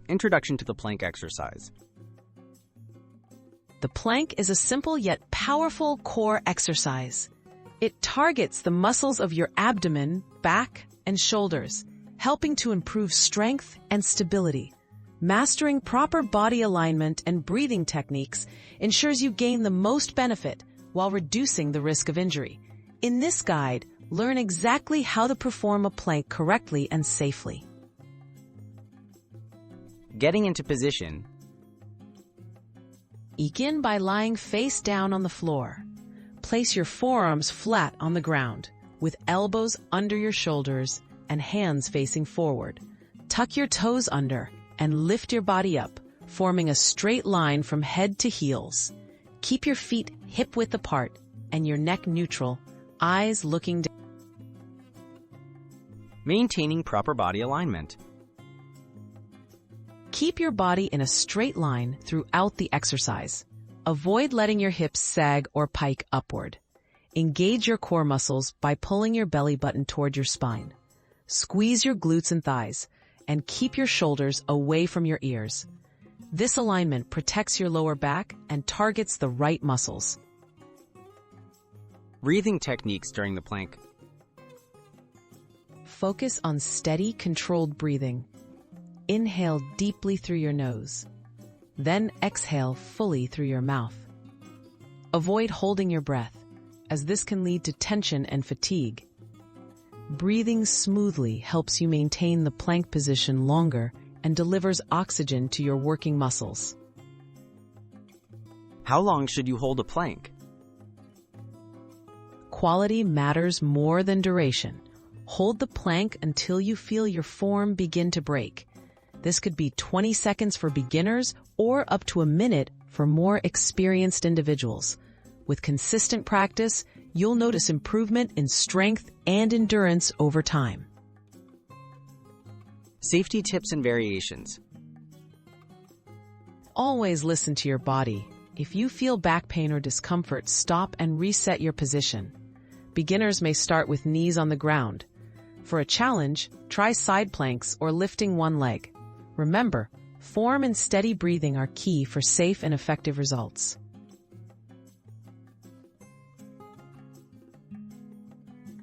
Introduction to the plank exercise. The plank is a simple yet powerful core exercise. It targets the muscles of your abdomen, back, and shoulders, helping to improve strength and stability. Mastering proper body alignment and breathing techniques ensures you gain the most benefit while reducing the risk of injury. In this guide, learn exactly how to perform a plank correctly and safely. Getting into position. Begin by lying face down on the floor. Place your forearms flat on the ground, with elbows under your shoulders and hands facing forward. Tuck your toes under and lift your body up, forming a straight line from head to heels. Keep your feet hip-width apart and your neck neutral, eyes looking down. Maintaining proper body alignment. Keep your body in a straight line throughout the exercise. Avoid letting your hips sag or pike upward. Engage your core muscles by pulling your belly button toward your spine. Squeeze your glutes and thighs, and keep your shoulders away from your ears. This alignment protects your lower back and targets the right muscles. Breathing techniques during the plank. Focus on steady, controlled breathing. Inhale deeply through your nose. Then exhale fully through your mouth. Avoid holding your breath, as this can lead to tension and fatigue. Breathing smoothly helps you maintain the plank position longer and delivers oxygen to your working muscles. How long should you hold a plank? Quality matters more than duration. Hold the plank until you feel your form begin to break. This could be 20 seconds for beginners or up to a minute for more experienced individuals. With consistent practice, you'll notice improvement in strength and endurance over time. Safety tips and variations. Always listen to your body. If you feel back pain or discomfort, stop and reset your position. Beginners may start with knees on the ground. For a challenge, try side planks or lifting one leg. Remember, form and steady breathing are key for safe and effective results.